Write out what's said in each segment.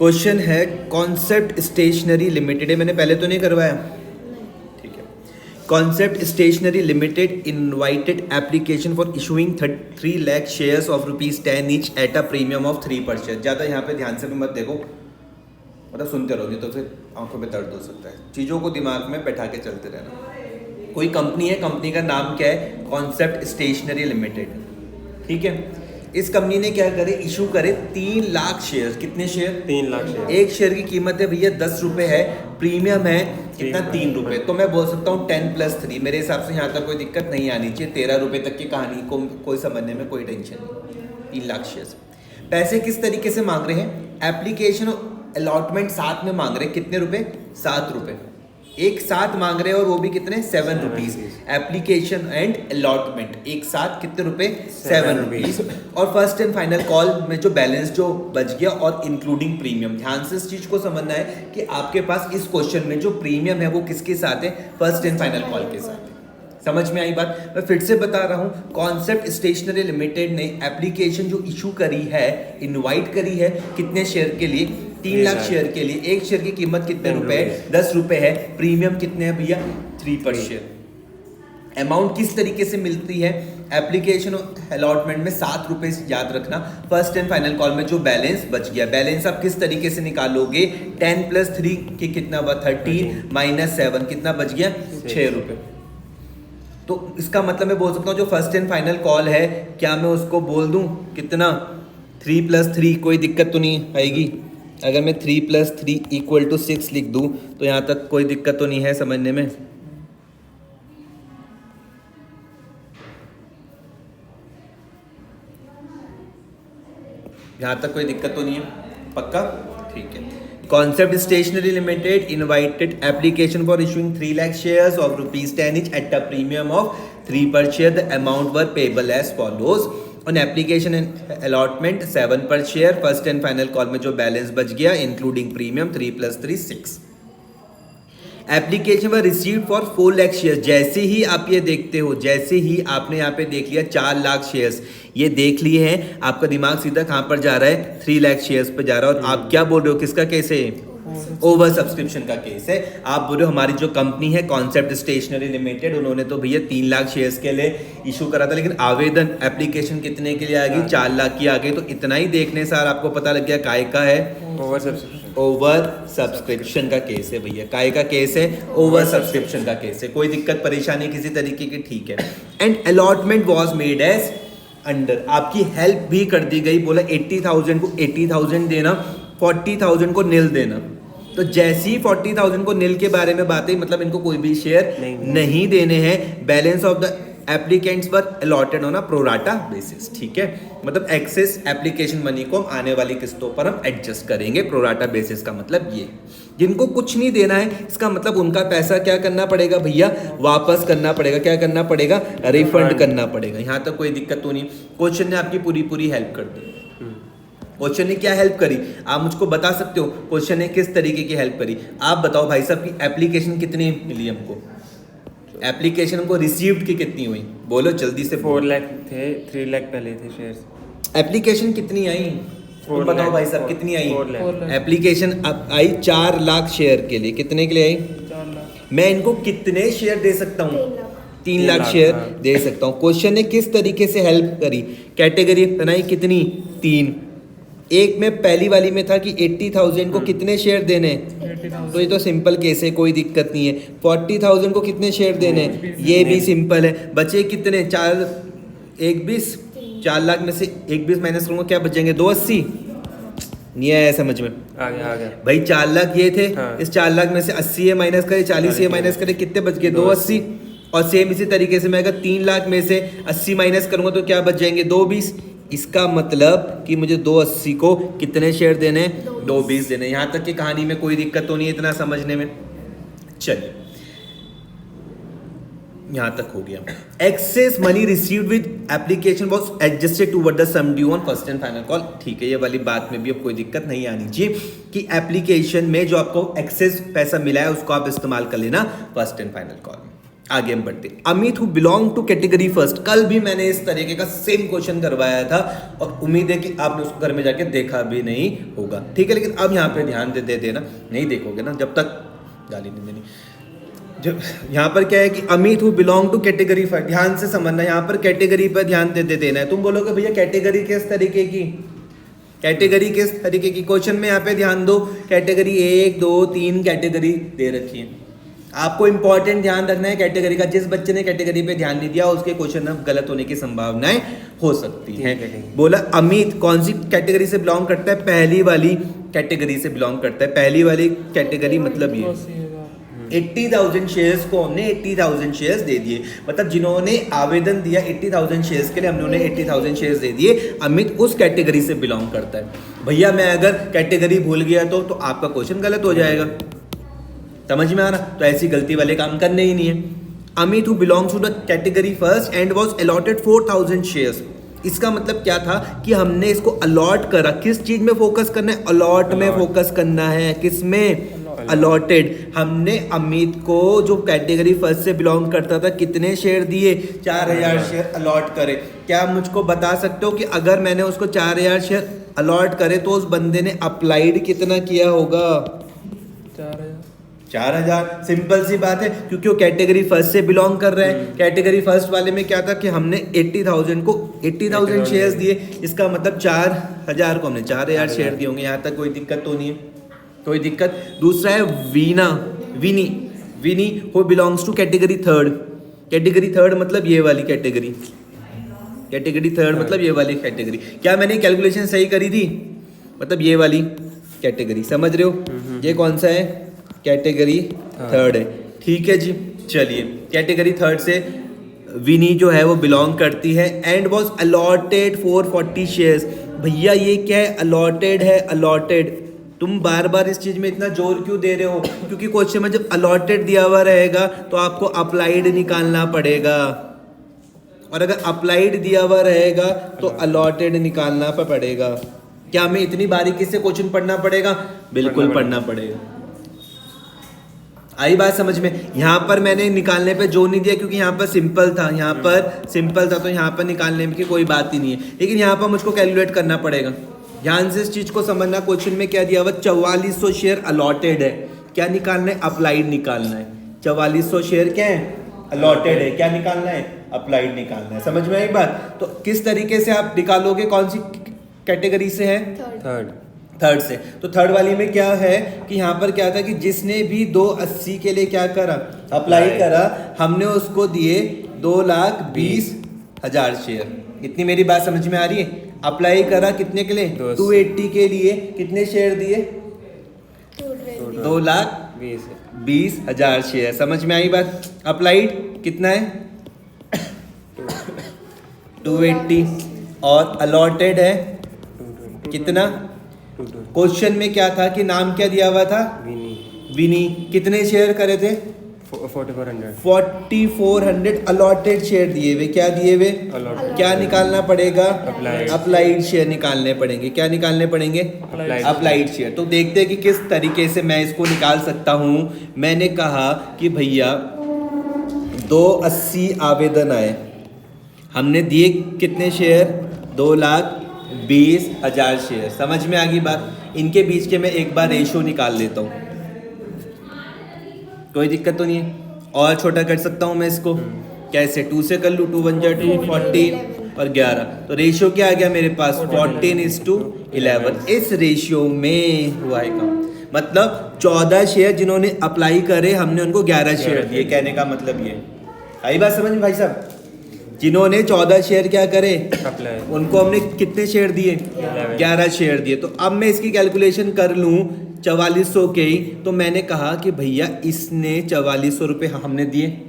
Question है Concept Stationery limited है, मैंने पहले तो नहीं करवाया, ठीक है। Concept Stationery Limited invited application for issuing 3 lakh shares of ₹10 each at a premium of 3 per share. ज़्यादा यहाँ पे ध्यान से भी मत देखो, मतलब सुनते रहोगे तो फिर आंखों में दर्द हो सकता है। चीज़ों को दिमाग में बैठा के चलते रहना। कोई कंपनी है, कंपनी का नाम क्या है, कॉन्सेप्ट स्टेशनरी लिमिटेड, ठीक है। इस कंपनी ने क्या करे, इशू करे 3 लाख शेयर। कितने शेयर? 3 लाख शेयर। एक शेयर की कीमत है भैया 10 रुपये है, प्रीमियम है कितना, 3 रुपये। तो मैं बोल सकता हूँ 10 + 3। मेरे हिसाब से यहाँ तक कोई दिक्कत नहीं आनी चाहिए। 13 रुपये तक की कहानी को कोई समझने में कोई टेंशन नहीं। 3 लाख शेयर। पैसे किस तरीके से मांग रहे हैं, एप्लीकेशन अलॉटमेंट साथ में मांग रहे हैं। कितने रुपए? 7 रुपये एक साथ मांग रहे हैं, और वो भी कितने, 7 रुपीज। एप्लीकेशन एंड अलॉटमेंट एक साथ कितने रुपए, 7 रुपीज। और फर्स्ट एंड फाइनल कॉल में जो बैलेंस जो बच गया, और इंक्लूडिंग प्रीमियम। ध्यान से इस चीज को समझना है कि आपके पास इस क्वेश्चन में जो प्रीमियम है वो किसके साथ है, फर्स्ट एंड फाइनल कॉल के साथ है। समझ में आई बात? मैं फिर से बता रहा हूं, कॉन्सेप्ट स्टेशनरी लिमिटेड ने एप्लीकेशन जो इशू करी है, इनवाइट करी है, कितने शेयर के लिए, 3 लाख शेयर के लिए। एक शेयर की कीमत कितने रुपए है, 10 रुपए है। प्रीमियम कितने है भैया, 3 पर शेयर। अमाउंट किस तरीके से मिलती है, एप्लीकेशन अलॉटमेंट में 7 रुपए, याद रखना। फर्स्ट एंड फाइनल कॉल में जो बैलेंस बच गया, बैलेंस आप किस तरीके से निकालोगे, 10 + 3 की कितना हुआ, 13 - 7 कितना बच गया, 6 रुपए। तो इसका मतलब मैं बोल सकता हूँ जो फर्स्ट एंड फाइनल कॉल है, क्या मैं उसको बोल दूं कितना, 3 + 3, कोई दिक्कत तो नहीं आएगी। अगर मैं 3 + 3 = 6 लिख दूं तो यहाँ तक कोई दिक्कत तो नहीं है समझने में। यहाँ तक कोई दिक्कत तो नहीं है, पक्का, ठीक है। Concept Stationery Limited invited application for issuing 3 lakh shares of ₹10 each at a premium of 3 per share. The amount were payable as follows. On application and allotment 7 per share. First and final call में जो balance बच गया including premium 3 + 3 6. Application were received for 4 lakh share. जैसे ही आप ये देखते हो, जैसे ही आपने यहाँ पे देख लिया 4 लाख शेयर्स, ये देख लिए हैं, आपका दिमाग सीधा कहाँ पर जा रहा है, 3 लाख शेयर्स पे जा रहा है। और आप क्या बोल रहे हो, किसका केस है, ओवर सब्सक्रिप्शन का केस है। आप बोल रहे हो हमारी जो कंपनी है कॉन्सेप्ट स्टेशनरी लिमिटेड, उन्होंने तो भैया 3 लाख शेयर्स के लिए इशू करा था, लेकिन आवेदन एप्लीकेशन कितने के लिए आ गई, 4 लाख की आ गई। तो इतना ही देखने से आपको पता लग गया काय का है, ओवर सब्सक्रिप्शन का केस है भैया। काय का केस है, ओवर सब्सक्रिप्शन का केस है। कोई दिक्कत परेशानी किसी तरीके की, ठीक है। And allotment was made as under, आपकी हेल्प भी कर दी गई। बोला 80,000 को 80,000 देना, 40,000 को नील देना। तो जैसी 40,000 को नील के बारे में बात है, मतलब इनको कोई भी शेयर नहीं देने हैं। बैलेंस ऑफ द एप्लीकेंट्स पर अलॉटेड होना प्रोराटा बेसिस, ठीक है। मतलब एक्सेस एप्लीकेशन मनी को हम आने वाली किस्तों पर हम एडजस्ट करेंगे प्रोराटा बेसिस का मतलब ये। जिनको कुछ नहीं देना है, इसका मतलब उनका पैसा क्या करना पड़ेगा भैया, वापस करना पड़ेगा। क्या करना पड़ेगा, रिफंड करना पड़ेगा। यहाँ तक कोई दिक्कत तो नहीं। क्वेश्चन ने आपकी पूरी हेल्प कर दी। क्वेश्चन ने क्या हेल्प करी, आप मुझको बता सकते हो क्वेश्चन ने किस तरीके की हेल्प करी। आप बताओ भाई साहब की एप्लीकेशन कितनी मिली हमको, एप्लीकेशन हमको रिसीव्ड की कितनी हुई, बोलो जल्दी से। 4 लाख थे, 3 लाख पहले थे शेयर्स। एप्लीकेशन कितनी आई, तुम बताओ भाई साहब कितनी आई। 4 लाख। एप्लीकेशन अब आई 4 लाख शेयर के लिए। कितने के लिए आई, 4 लाख। मैं इनको कितने शेयर दे सकता हूँ, 3 लाख लाख, शेयर हाँ। दे सकता हूँ। क्वेश्चन ने किस तरीके से हेल्प करी, कैटेगरी बनाई कितनी, 3। एक में पहली वाली में था कि 80,000 को कितने शेयर देने, तो ये तो सिंपल केस है, कोई दिक्कत नहीं है। 40,000 को कितने शेयर देने, ये भी सिंपल है। बचे कितने, 4 1 20, 4 लाख में से 1 20 माइनस करूंगा, क्या बचेंगे, 280। नहीं आया समझ में, आ गया भाई 4 लाख ये थे, हाँ। इस 4 लाख में से 80 ये माइनस करे, 40 ये माइनस करे, कितने बच गए, 280। और सेम इसी तरीके से मैं अगर 3 लाख में से 80 माइनस करूंगा तो क्या बच जाएंगे, 220। इसका मतलब कि मुझे 280 को कितने शेयर देने, 220 देने। यहाँ तक की कहानी में कोई दिक्कत तो नहीं है इतना समझने में। चलिए यहाँ तक हो गया। Excess money received with application was adjusted toward the sum due on first and final call, ठीक है। ये वाली बात में भी अब कोई दिक्कत नहीं आनी चाहिए कि एप्लीकेशन में जो आपको एक्सेस पैसा मिला है उसको आप इस्तेमाल कर लेना फर्स्ट एंड फाइनल कॉल में। आगे हम बढ़ते हैं। Amit who belong to category first, कल भी मैंने इस तरीके का सेम क्वेश्चन करवाया था और उम्मीद है कि आपने उसको घर में जाके देखा भी नहीं होगा, ठीक है। लेकिन अब यहाँ पे ध्यान दे देना, नहीं देखोगे ना जब तक गाली नहीं देनी। जब यहाँ पर क्या है कि Amit who belong to category first, ध्यान से समझना, यहाँ पर कैटेगरी पर ध्यान दे देना है। तुम बोलोगे भैया कैटेगरी किस तरीके की, कैटेगरी किस तरीके की, क्वेश्चन में यहाँ पे ध्यान दो, कैटेगरी 1 2 3 कैटेगरी दे रखी है। आपको इंपॉर्टेंट ध्यान रखना है कैटेगरी का। जिस बच्चे ने कैटेगरी पे ध्यान नहीं दिया उसके क्वेश्चन अब गलत होने की संभावनाएं हो सकती हैं। बोला अमित कौन सी कैटेगरी से बिलोंग करता है, पहली वाली कैटेगरी से बिलोंग करता है। पहली वाली कैटेगरी मतलब ये 80,000 शेयर्स को हमने 80,000 शेयर्स दे दिए, मतलब जिन्होंने आवेदन दिया 80,000 शेयर्स के लिए हमने उन्हें 80,000 शेयर्स दे दिए। अमित उस कैटेगरी से बिलोंग करता है। भैया मैं अगर कैटेगरी भूल गया तो आपका क्वेश्चन गलत हो जाएगा, समझ में आ रहा? तो ऐसी गलती वाले काम करने ही नहीं है। Amit who belongs to the category first and was allotted 4,000 shares, इसका मतलब क्या था कि हमने इसको अलॉट करा। किस चीज में फोकस करना है, अलॉट में फोकस करना है। किस में, अलॉटेड। हमने अमित को जो कैटेगरी फर्स्ट से बिलोंग करता था कितने शेयर दिए, 4,000 शेयर अलॉट करे। क्या मुझको बता सकते हो कि अगर मैंने उसको 4,000 शेयर अलॉट करे तो उस बंदे ने अप्लाइड कितना किया होगा, 4,000। सिंपल सी बात है, क्योंकि वो कैटेगरी फर्स्ट से बिलोंग कर रहे हैं। कैटेगरी फर्स्ट वाले में क्या था कि हमने 80,000 को 80,000 शेयर्स दिए, इसका मतलब 4,000 को हमने 4,000 शेयर दिए होंगे। यहाँ तक कोई दिक्कत तो नहीं है, कोई दिक्कत। दूसरा है विनी who belongs to category third. Category third मतलब ये वाली कैटेगरी, कैटेगरी थर्ड मतलब ये वाली कैटेगरी। क्या मैंने कैलकुलेशन सही करी थी, मतलब ये वाली कैटेगरी, समझ रहे हो? ये कौन सा है, कैटेगरी थर्ड है, ठीक है जी। चलिए कैटेगरी थर्ड से विनी जो है वो बिलोंग करती है एंड वाज अलॉटेड 440 शेयर्स। भैया ये क्या है, अलॉटेड है, अलॉटेड। तुम बार बार इस चीज में इतना जोर क्यों दे रहे हो, क्योंकि क्वेश्चन में जब अलॉटेड दिया हुआ रहेगा तो आपको अप्लाइड निकालना पड़ेगा, और अगर अप्लाइड दिया हुआ रहेगा तो अलॉटेड निकालना पड़ेगा। क्या हमें इतनी बारीकी से क्वेश्चन पढ़ना पड़ेगा? बिल्कुल पढ़ना पड़ेगा। आई बात समझ में? यहाँ पर मैंने निकालने पे जोर नहीं दिया क्योंकि यहाँ पर सिंपल था, यहाँ पर सिंपल था तो यहाँ पर निकालने की कोई बात ही नहीं है। लेकिन यहाँ पर मुझको कैलकुलेट करना पड़ेगा। ध्यान से इस चीज को समझना, क्वेश्चन में क्या दिया हुआ, 4400 शेयर अलॉटेड है। क्या निकालना है, अप्लाइड निकालना है। 4400 शेयर क्या है, अलॉटेड है। क्या निकालना है, अप्लाइड निकालना है। समझ में आई बात? तो किस तरीके से आप निकालोगे, कौन सी कैटेगरी से है, थर्ड से। तो थर्ड वाली में क्या है कि यहाँ पर क्या था कि जिसने भी 280 के लिए क्या करा, अप्लाई करा, हमने उसको दिए 2,20,000 शेयर। इतनी मेरी बात समझ में आ रही है? अप्लाई करा कितने के लिए, 280 के लिए। कितने शेयर दिए, 2,20,000 शेयर। समझ में आई बात? अप्लाइड कितना है 280 और अलॉटेड है कितना। क्वेश्चन में क्या था कि नाम क्या दिया हुआ था, विनी। कितने शेयर करे थे, 4,400 अलॉटेड शेयर दिए हुए। क्या दिए हुए, क्या निकालना पड़ेगा, अप्लाइड शेयर निकालने पड़ेंगे। क्या निकालने पड़ेंगे, अप्लाइड शेयर। तो देखते हैं कि किस तरीके से मैं इसको निकाल सकता हूँ। मैंने कहा कि भैया 280 आवेदन आए, हमने दिए कितने शेयर, 2,20,000 शेयर। समझ में आ गई बात? इनके बीच के मैं एक बार रेशियो निकाल लेता हूँ, कोई दिक्कत तो नहीं है। और छोटा कर सकता हूँ मैं इसको, कैसे, 2 से कर लूँ, 2 1 जा 2, 14 और 11। तो रेशियो क्या आ गया मेरे पास, 14:11। इस रेशियो में हुआ है काम, मतलब 14 शेयर जिन्होंने अप्लाई करे हमने उनको 11 शेयर दिए। कहने का मतलब ये आई बात समझ में भाई साहब? जिन्होंने 14 शेयर क्या करे, उनको हमने कितने शेयर दिए, 11 शेयर दिए। तो अब मैं इसकी कैलकुलेशन कर लूँ 4400 के ही। तो मैंने कहा कि भैया इसने 4400 रुपये हमने दिए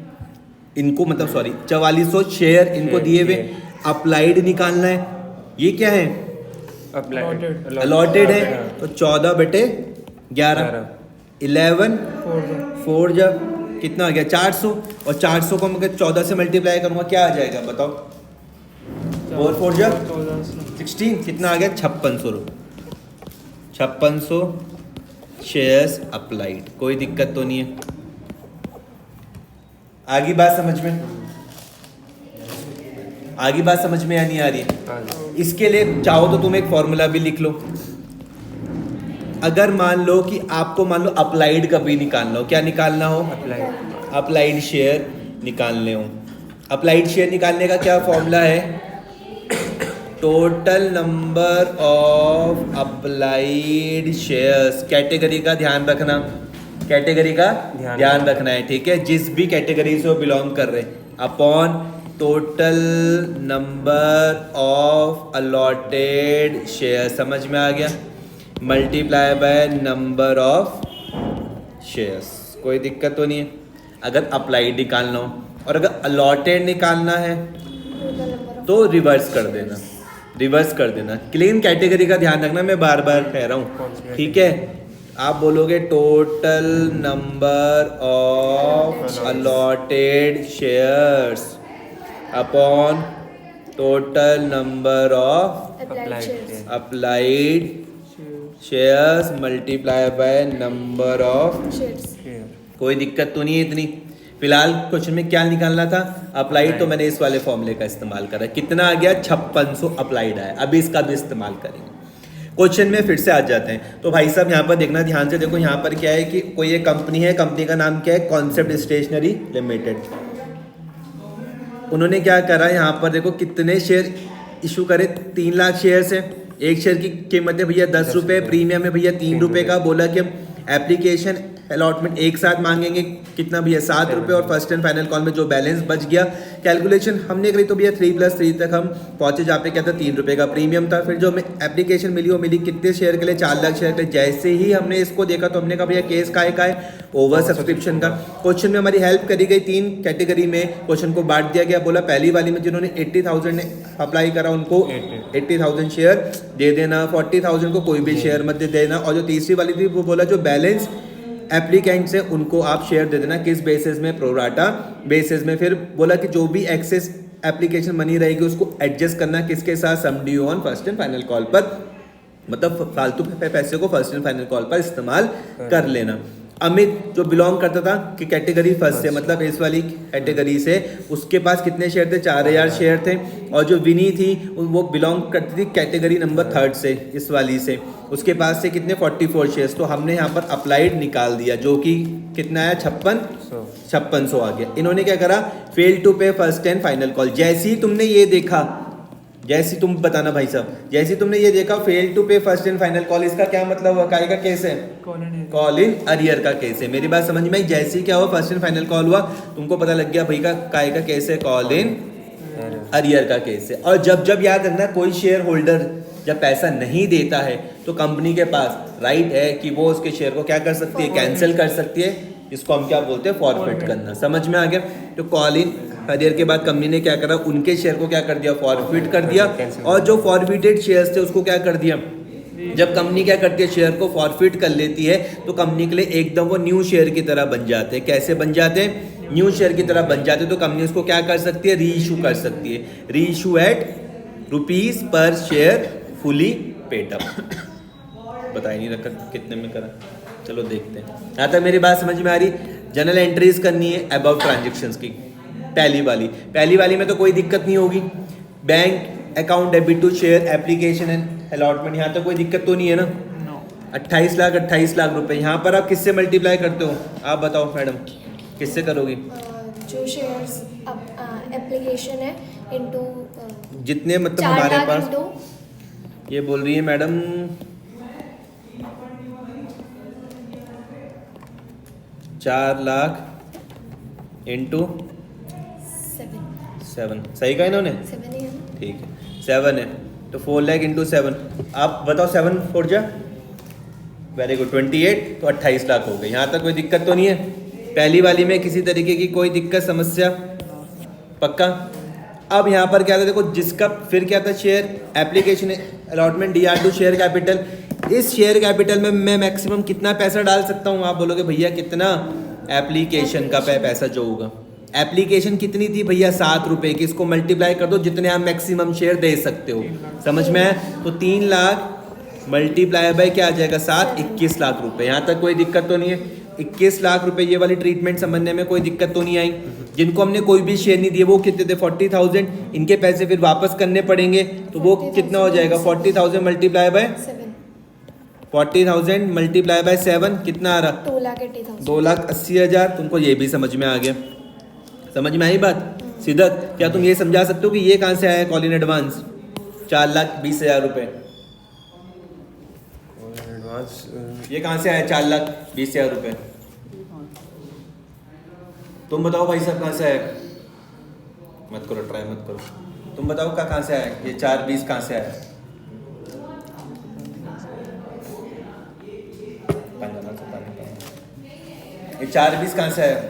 इनको, मतलब सॉरी 4400 शेयर इनको दिए हुए। अप्लाइड निकालना है, ये क्या है, अलॉटेड है। तो 14/11, 11 4 जा कितना आ गया, 400। और 400 को मैं 14 से मल्टीप्लाई करूँगा क्या आ जाएगा बताओ, 4 4 जा 16, कितना आ गया, 5600 रुपये। 5600 शेयर्स अप्लाइड। कोई दिक्कत तो नहीं है? आगे बात समझ में, आगे बात समझ में या नहीं आ रही है? हाँ जी। इसके लिए चाहो तो तुम एक फॉर्मूला भी लिख लो। अगर मान लो कि आपको मान लो अप्लाइड कभी निकालना हो, क्या निकालना हो? अप्लाई। अप्लाइड शेयर निकालने हो। अप्लाइड शेयर निकालने का क्या फॉर्मूला है? Total number of applied shares, category का ध्यान रखना, कैटेगरी का ध्यान रखना है, ठीक है, जिस भी कैटेगरी से वो बिलोंग कर रहे हैं, upon total number of allotted share, समझ में आ गया, multiply by number of shares. कोई दिक्कत तो नहीं है अगर अप्लाइड निकालना हो, और अगर अलॉटेड निकालना है तो रिवर्स कर देना, रिवर्स कर देना। क्लीन कैटेगरी का ध्यान रखना, मैं बार बार कह रहा हूँ, ठीक है। आप बोलोगे total number of allotted shares upon total number of applied shares multiply by number of. कोई दिक्कत तो नहीं है इतनी। फिलहाल क्वेश्चन में क्या निकालना था? अप्लाइड, तो मैंने इस वाले फॉर्मूले का इस्तेमाल करा। कितना आ गया? 5600 अप्लाइड आया। अभी इसका भी इस्तेमाल करेंगे। क्वेश्चन में फिर से आ जाते हैं। तो भाई साहब यहाँ पर देखना ध्यान से, देखो यहाँ पर क्या है कि कोई एक कंपनी है, कंपनी का नाम क्या है? Concept Stationery Limited. उन्होंने क्या करा, यहाँ पर देखो कितने शेयर इशू करे, 3 लाख शेयर है। एक शेयर की कीमत है भैया 10 रुपये, प्रीमियम है भैया 3 रुपये का। बोला कि हम एप्लीकेशन अलॉटमेंट एक साथ मांगेंगे, कितना भैया 7 रुपये, और फर्स्ट एंड फाइनल कॉल में जो बैलेंस बच गया, कैलकुलेशन हमने करी तो भैया 3+3 तक हम पहुंचे, जहाँ पे क्या था 3 रुपये का प्रीमियम था। फिर जो हमें एप्लीकेशन मिली वो मिली कितने शेयर के लिए? 4 लाख शेयर के लिए। जैसे ही हमने इसको देखा तो हमने कहा भैया केस का है ओवर सब्सक्रिप्शन का। क्वेश्चन में हमारी हेल्प करी गई, 3 कैटेगरी में क्वेश्चन को बांट दिया गया। बोला पहली वाली में जिन्होंने 80,000 ने अप्लाई करा उनको 80,000 शेयर दे देना, 40,000 को कोई भी शेयर मत दे देना, और जो तीसरी वाली थी वो बोला जो बैलेंस एप्लीकेंट से उनको आप शेयर दे देना। किस बेसिस में? प्रोराटा बेसिस में। फिर बोला कि जो भी एक्सेस एप्लीकेशन मनी रहेगी उसको एडजस्ट करना किसके साथ? Sum due on first and final call पर, मतलब फालतू पैसे को फर्स्ट एंड फाइनल कॉल पर इस्तेमाल कर लेना। अमित जो बिलोंग करता था कि कैटेगरी फर्स्ट से, मतलब इस वाली कैटेगरी से, उसके पास कितने शेयर थे? 4000 शेयर थे। और जो विनी थी वो बिलोंग करती थी कैटेगरी नंबर 3 से, इस वाली से, उसके पास से कितने? 44 शेयर्स। तो हमने यहाँ पर अप्लाइड निकाल दिया, जो कि कितना आया? 5600 आ गया। इन्होंने क्या करा? Fail to pay first and final call. जैसे ही तुमने ये देखा, जैसे तुम बताना भाई साहब, जैसे तुमने ये देखा fail to pay first and final call, इसका क्या मतलब हुआ? काय का केस है? कॉल इन अरियर का केस है। मेरी बात समझ में आई? जैसे ही क्या हुआ? फर्स्ट एंड फाइनल कॉल हुआ, तुमको पता लग गया भाई का काय का केस है? कॉल इन अरियर का केस है। और जब याद रखना, कोई शेयर होल्डर जब पैसा नहीं देता है तो कंपनी के पास राइट है कि वो उसके शेयर को क्या कर सकती है? कैंसिल कर सकती है। इसको हम क्या बोलते हैं? फॉरफिट करना। समझ में आ गया? तो कॉल इन अरियर के बाद कंपनी ने क्या करा? उनके शेयर को क्या कर दिया? फॉरफिट कर दिया। और जो फॉरफिटेड शेयर्स थे उसको क्या कर दिया? जब कंपनी क्या करती है? शेयर को फॉरफिट कर लेती है तो कंपनी के लिए एकदम वो न्यू शेयर की तरह बन जाते हैं। कैसे बन जाते हैं? न्यू शेयर की तरह बन जाते हैं। तो कंपनी उसको क्या कर सकती है? री इशू कर सकती है। री issue at rupees per share fully paid up. बता ही नहीं रखा कितने में करा। चलो देखते हैं। यहाँ तक मेरी बात समझ में आ रही? जनरल एंट्रीज करनी है अबाउट ट्रांजेक्शन्स की। पहली वाली में तो कोई दिक्कत नहीं होगी। Bank account debit to share application and allotment, यहाँ तो कोई दिक्कत तो नहीं है ना? 28 लाख रुपए। यहाँ पर आप किससे मल्टीप्लाई करते हो? आप बताओ मैडम, किससे करोगी? जो शेयर्स एप्लीकेशन है इनटू जितने, मतलब हमारे पास ये बोल रही है मैडम 4 लाख इंटू 7। सही कहा इन्होंने? 7 ही है ना? ठीक है, 7 है तो 4 लाख इंटू 7। आप बताओ 7 फोड़ जा। वेरी गुड, 28 तो 28 लाख हो गए। यहाँ तक कोई दिक्कत तो नहीं है? पहली वाली में किसी तरीके की कोई दिक्कत समस्या? पक्का। अब यहाँ पर क्या था? देखो जिसका फिर क्या था? Share application allotment DR to share capital. इस शेयर कैपिटल में मैं मैक्सिमम कितना पैसा डाल सकता हूँ? आप बोलोगे भैया कितना? एप्लीकेशन का पैसा जो होगा, एप्लीकेशन कितनी थी भैया? 7 रुपये की। इसको मल्टीप्लाई कर दो जितने आप मैक्सिमम शेयर दे सकते हो। समझ में आया? तो 3 लाख मल्टीप्लाई बाय क्या आ जाएगा 7, 21 लाख रुपए। यहाँ तक कोई दिक्कत तो नहीं है? 21 लाख रुपए ये वाली ट्रीटमेंट समझने में कोई दिक्कत तो नहीं आई? जिनको हमने कोई भी शेयर नहीं दिए वो कितने थे? 40,000। इनके पैसे फिर वापस करने पड़ेंगे तो वो 40,000 कितना हो जाएगा? 40,000 मल्टीप्लाई बाय 7 40,000 मल्टीप्लाई बाय 7 कितना आ रहा? 2,80,000 2,80,000। तुमको ये भी समझ में आ गया? समझ में आई बात? सिद्धार्थ, क्या तुम ये समझा सकते हो कि ये कहाँ से आया कॉल इन एडवांस 4,20,000 रुपए? एडवांस ये कहाँ से आया 4,20,000 रुपए? तुम बताओ भाई साहब कहाँ से आया? मत करो, ट्राई मत करो। तुम बताओ कहाँ से आया ये 4,20 कहाँ से आया? ये 4,20 कहाँ से आया?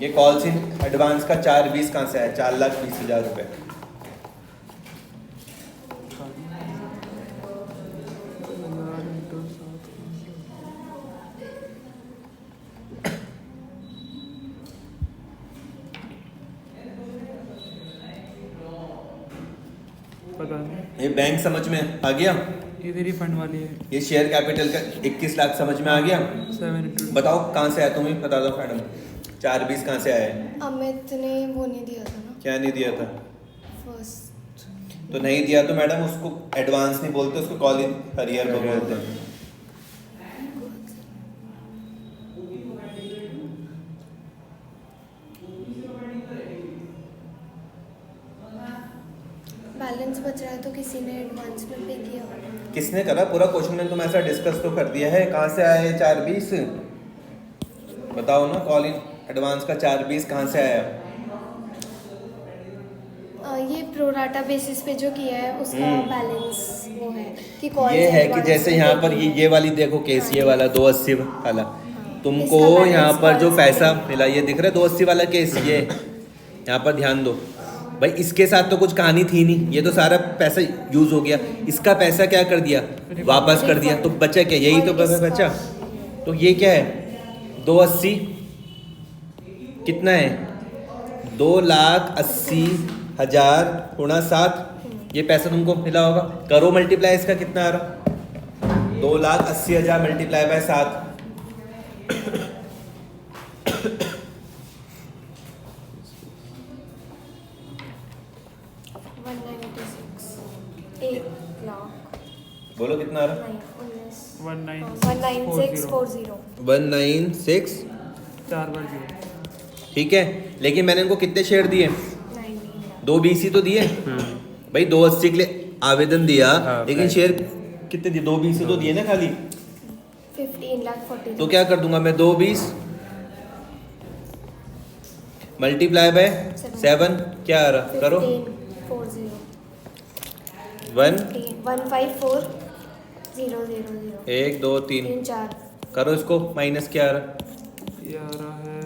ये कॉल्स इन एडवांस का 4,20 कहाँ से आया? 4,20,000 रुपए। पता नहीं, ये बैंक समझ में आ गया? इधर ही फंड वाली है। ये शेयर कैपिटल का 21 लाख समझ में आ गया? 7 बताओ कहाँ से आया? तुम ही बता दो मैडम, 4,20 कहाँ से आया है? अमित ने वो नहीं दिया था ना क्या नहीं दिया था? फर्स्ट। तो नहीं दिया तो मैडम उसको एडवांस नहीं बोलते, उसको कॉल इन अरियर बोलते हैं। बैलेंस बच रहा है तो किसी ने एडवांस में पे किया होगा। किसने करा? पूरा क्वेश्चन में तुम ऐसा डिस्कस तो कर दिया है। कहाँ से आया ये 4,20? बताओ ना, कॉल इन एडवांस का 4,20 कहाँ से आया? ये प्रोराटा बेसिस पे जो किया है उसका बैलेंस वो है कि कॉल ये है कि जैसे यहाँ पर ये वाली देखो केस, ये वाला 280 वाला, तुमको यहाँ पर जो पैसा मिला ये दिख रहा है 280 वाला केस, ये यहाँ पर ध्यान दो भाई। इसके साथ तो कुछ कहानी थी नहीं, ये तो सारा पैसा यूज हो गया। इसका पैसा क्या कर दिया? वापस कर दिया। तो बचा क्या? यही तो बचा। तो ये क्या है? 280 कितना है? 2,80,000 गुणा 7। ये पैसा तुमको मिला होगा। करो मल्टीप्लाई, इसका कितना आ रहा? 2,80,000 मल्टीप्लाई बाय 7। 1 लाख बोलो कितना आ रहा? 19640 196। 4 बार 0। ठीक है, लेकिन मैंने इनको कितने शेयर दिए? 19 2 BC तो दिए भाई। 280 के लिए आवेदन दिया, हाँ, लेकिन शेयर कितने दिए? 2 BC तो दिए ना खाली। 15,40,000 तो क्या कर दूंगा मैं? 2,20 मल्टीप्लाई बाय 7 क्या आ रहा? करो 15,40 1 154,000 1 2 3 3 4 करो इसको माइनस, क्या आ रहा? ये आ रहा है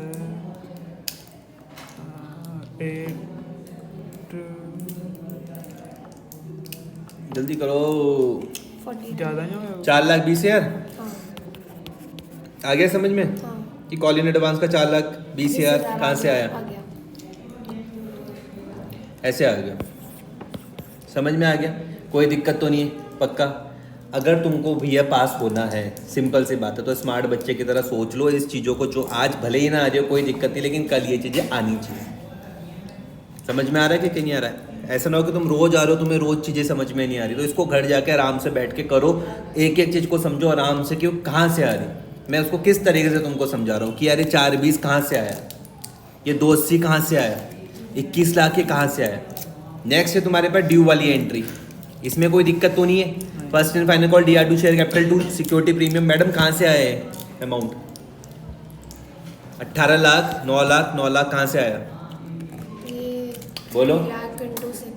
8 जल्दी करो। 40 ज़्यादा नहीं होगा? 4,20,000 हाँ आ गया समझ में हाँ कि कॉल इन एडवांस का 4,20,000 कहाँ से आया? आ गया। ऐसे आ गया। समझ में आ गया? कोई दिक्कत तो नहीं है? पक्का? अगर तुमको भैया पास होना है, सिंपल सी बात है, तो स्मार्ट बच्चे की तरह सोच लो इस चीज़ों को, जो आज भले ही ना आ रही हो कोई दिक्कत नहीं, लेकिन कल ये चीज़ें आनी चाहिए। समझ में आ रहा है कि नहीं आ रहा है? ऐसा ना हो कि तुम रोज आ रहे हो, तुम्हें रोज चीज़ें समझ में नहीं आ रही, तो इसको घर जाके आराम से बैठ के करो, एक एक चीज़ को समझो आराम से कि वो कहाँ से आ रही। मैं उसको किस तरीके से तुमको समझा रहा हूँ कि यार ये 4,20 कहाँ से आया, ये 280 कहाँ से आया, 21 लाख ये कहाँ से आया। नेक्स्ट है तुम्हारे पास ड्यू वाली एंट्री, इसमें कोई दिक्कत तो नहीं है। First and final call DR2 share capital to security premium, madam कहाँ से आया है अमाउंट? 18 लाख, 9 लाख, 9 लाख कहाँ से आया? ये बोलो। 3 लाख into 6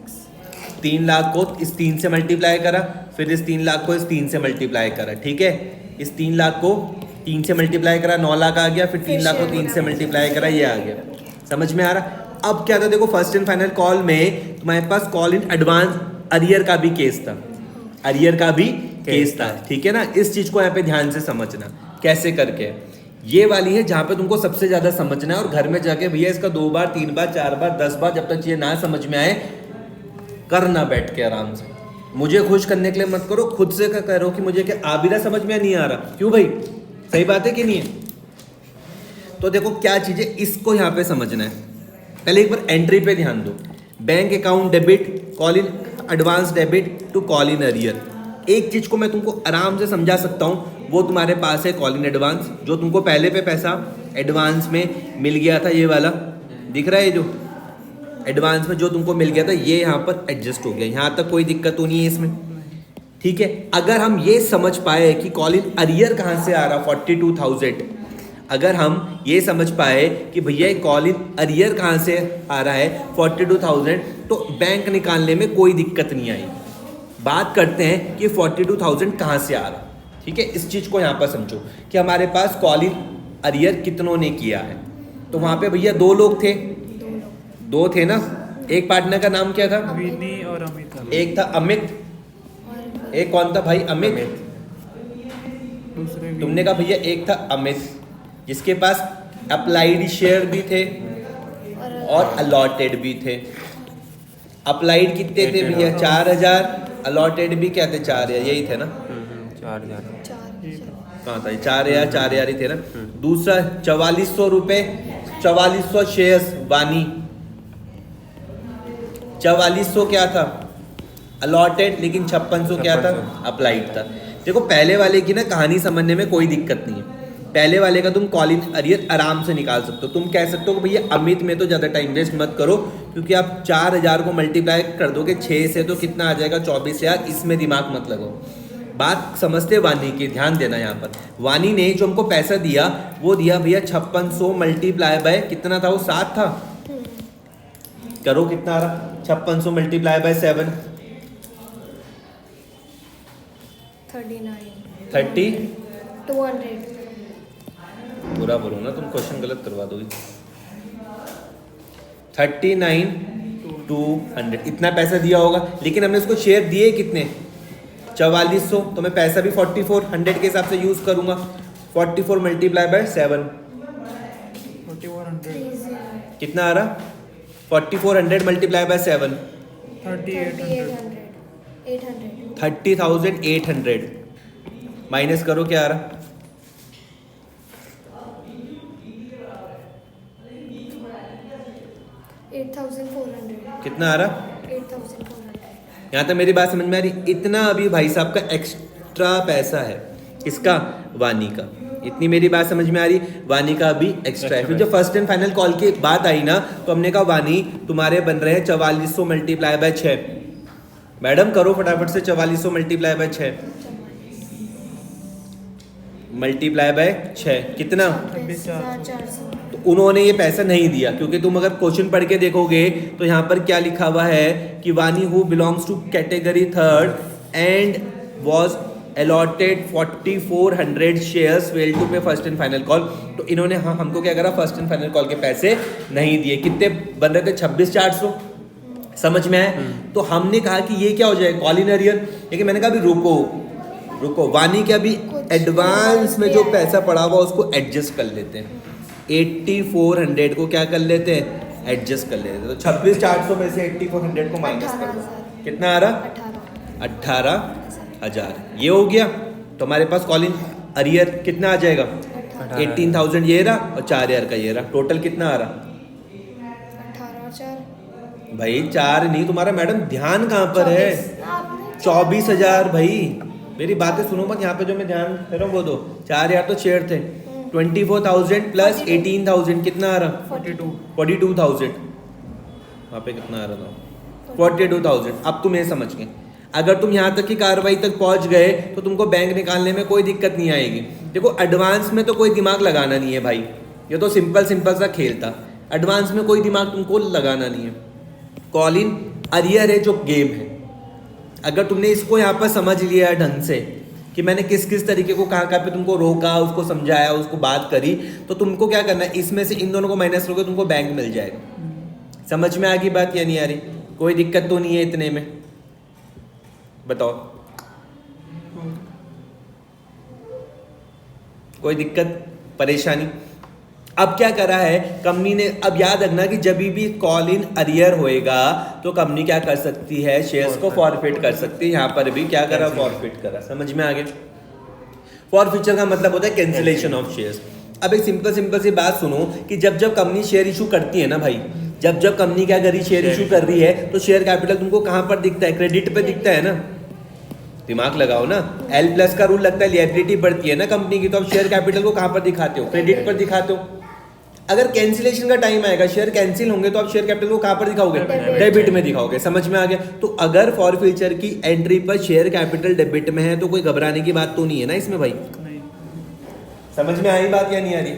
3 लाख को इस 3 से मल्टीप्लाई करा, फिर इस 3 लाख को इस 3 से मल्टीप्लाई करा, ठीक है। इस 3 लाख को 3 से मल्टीप्लाई करा, 9 लाख आ गया, फिर 3 लाख को 3 से मल्टीप्लाई करा, ये आ गया। समझ में आ रहा? अब क्या था, देखो फर्स्ट एंड फाइनल कॉल में तुम्हारे पास कॉल इन एडवांस अरियर का भी केस था, अरियर का भी केस था, ठीक है ना। इस चीज को यहाँ पे ध्यान से समझना कैसे करके। ये वाली है जहाँ पे तुमको सबसे ज्यादा समझना है, और घर में जाके भैया इसका 2 बार 3 बार 4 बार 10 बार, जब तक ये ना समझ में आए करना बैठ के आराम से। मुझे खुश करने के लिए मत करो, खुद से क्या करो कि मुझे क्या आ भी रहा समझ में नहीं आ रहा। क्यों भाई, सही बात है कि नहीं है? तो देखो क्या चीज़ है, इसको यहाँ पे समझना है। पहले एक बार एंट्री पे ध्यान दो। Bank account debit, call in advance debit to call in arrear. एक चीज़ को मैं तुमको आराम से समझा सकता हूँ, वो तुम्हारे पास है कॉल इन एडवांस, जो तुमको पहले पे पैसा एडवांस में मिल गया था, ये वाला दिख रहा है, जो एडवांस में जो तुमको मिल गया था ये यहाँ पर एडजस्ट हो गया। यहाँ तक कोई दिक्कत तो नहीं है इसमें, ठीक है। अगर हम ये समझ पाए कि कॉल इन अरियर कहाँ से आ रहा 42,000, अगर हम ये समझ पाए कि भैया कॉल इन अरियर कहाँ से आ रहा है 42,000, तो बैंक निकालने में कोई दिक्कत नहीं आई। बात करते हैं कि 42,000 कहाँ से आ रहा, ठीक है। इस चीज़ को यहाँ पर समझो कि हमारे पास कॉल इन अरियर कितनों ने किया है। तो वहाँ पे भैया दो लोग थे, दो थे ना। एक पार्टनर का नाम क्या था? विनी और अमित। एक था अमित, एक कौन था भाई? अमित। दूसरे तुमने कहा भैया एक था अमित, जिसके पास अप्लाइड शेयर भी थे और अलॉटेड भी थे। अप्लाइड कितने थे भैया? 4,000। अलॉटेड भी क्या थे? 4,000, यही थे ना? 4,000। कहाँ था? 4,000 ही थे ना। दूसरा 4,400 रुपये, 4,400 शेयर्स वानी। 4,400 क्या था? अलॉटेड, लेकिन 5,600 क्या था? अप्लाइड था। देखो पहले वाले की ना कहानी समझने में कोई दिक्कत नहीं है। पहले वाले का तुम कॉल इन अरियर आराम से निकाल सकते हो। तुम कह सकते हो कि भैया अमित में तो ज़्यादा टाइम वेस्ट मत करो, क्योंकि आप 4,000 को मल्टीप्लाई कर दोगे 6 से तो कितना आ जाएगा? 24,000। इसमें दिमाग मत लगाओ, बात समझते वानी की। ध्यान देना यहाँ पर, वानी ने जो हमको पैसा दिया वो दिया भैया 5600 मल्टीप्लाई बाय कितना था वो? 7 था। करो कितना आ रहा? 5600 मल्टीप्लाई बाय 7, 39 30। 200 पूरा बोलो ना, तुम क्वेश्चन गलत करवा दोगे। 39,200 इतना पैसा दिया होगा, लेकिन हमने उसको शेयर दिए कितने? 4,400। तो मैं पैसा भी 4,400 के हिसाब से यूज करूंगा। 44 मल्टीप्लाई बाय 7 4400। कितना आ रहा? 4400 मल्टीप्लाई बाय 7 3800। 30,800 माइनस करो क्या आ रहा? 8,400। कितना आ रहा? 8,400। यहाँ तक मेरी बात समझ में आ रही? इतना अभी भाई साहब का एक्स्ट्रा पैसा है, किसका? वानी का। इतनी मेरी बात समझ में आ रही? वानी का अभी एक्स्ट्रा है। फिर जब फर्स्ट एंड फाइनल कॉल की बात आई ना, तो हमने कहा वानी तुम्हारे बन रहे हैं 4,400 मल्टीप्लाई बाय 6। मैडम करो फटाफट से 4,400 मल्टीप्लाई बाय 6 मल्टीप्लाई बाय 6 कितना? 26,400। तो उन्होंने ये पैसा नहीं दिया, क्योंकि तुम अगर क्वेश्चन पढ़ के देखोगे तो यहाँ पर क्या लिखा हुआ है कि Wani who belongs to category 3rd and was allotted 4,400 shares fail to pay first and final call. तो इन्होंने हमको क्या करा? फर्स्ट एंड फाइनल कॉल के पैसे नहीं दिए। कितने बन रहे थे? 26,400। समझ में आया? तो हमने कहा कि ये क्या हो जाए? Call in arrear. लेकिन मैंने कहा अभी रुको, वानी के अभी एडवांस में जो पैसा पड़ा हुआ उसको एडजस्ट कर लेते हैं। 8,400 को क्या कर लेते हैं? एडजस्ट कर लेते हैं। तो 26,400 में से 8,400 को माइनस कर दो, कितना आ रहा? 18,000। ये हो गया। तो हमारे पास कॉल इन अरियर कितना आ जाएगा? 18,000 ये रहा और 4,000 का ये रहा। टोटल कितना आ रहा? 18,000। भाई 4 नहीं तुम्हारा, मैडम ध्यान कहाँ पर है? 24,000। भाई मेरी बातें सुनो मत, यहाँ पे जो मैं ध्यान दे रहा हूँ वो दो। 4,000 तो शेयर थे। 24,000 प्लस 18,000 कितना आ रहा? 42,000। वहाँ पे कितना आ रहा था? 42,000। अब तुम ये समझ गए, अगर तुम यहाँ तक की कार्रवाई तक पहुँच गए तो तुमको बैंक निकालने में कोई दिक्कत नहीं आएगी। देखो एडवांस में तो कोई दिमाग लगाना नहीं है भाई, ये तो सिंपल सा खेल था। एडवांस में कोई दिमाग तुमको लगाना नहीं है। कॉल इन अरियर है जो गेम है। अगर तुमने इसको यहाँ पर समझ लिया ढंग से कि मैंने किस किस तरीके को कहाँ पे तुमको रोका, उसको समझाया, उसको बात करी, तो तुमको क्या करना है? इसमें से इन दोनों को माइनस करोगे तुमको बैंक मिल जाएगा। समझ में आ गई बात या नहीं आ रही? कोई दिक्कत तो नहीं है इतने में? बताओ, कोई दिक्कत परेशानी? अब क्या करा है कंपनी ने, अब याद रखना कि जब भी कॉल इन अरियर होएगा तो कंपनी क्या कर सकती है, शेयर्स को फॉरफिट कर सकती है। यहाँ पर भी क्या करा, फॉरफिट करा। समझ में आ गया? फॉरफिचर का मतलब होता है कैंसिलेशन ऑफ शेयर्स। अब एक सिंपल सी बात सुनो कि जब कंपनी शेयर इशू करती है ना भाई, जब कंपनी क्या कर रही, शेयर इशू कर रही है, तो शेयर कैपिटल तुमको कहाँ पर दिखता है, क्रेडिट पे दिखता है ना। दिमाग लगाओ ना, L+ का रूल लगता है, लिएबिलिटी बढ़ती है ना कंपनी की, तो अब शेयर कैपिटल को कहाँ पर दिखाते हो, क्रेडिट पर दिखाते हो। अगर कैंसिलेशन का टाइम आएगा, शेयर कैंसिल होंगे, तो आप शेयर कैपिटल को कहाँ पर दिखाओगे, डेबिट में दिखाओगे। समझ में आ गया? तो अगर फॉरफिचर की एंट्री पर शेयर कैपिटल डेबिट में है तो कोई घबराने की बात तो नहीं है ना इसमें भाई। नहीं। समझ में आई बात या नहीं आ रही?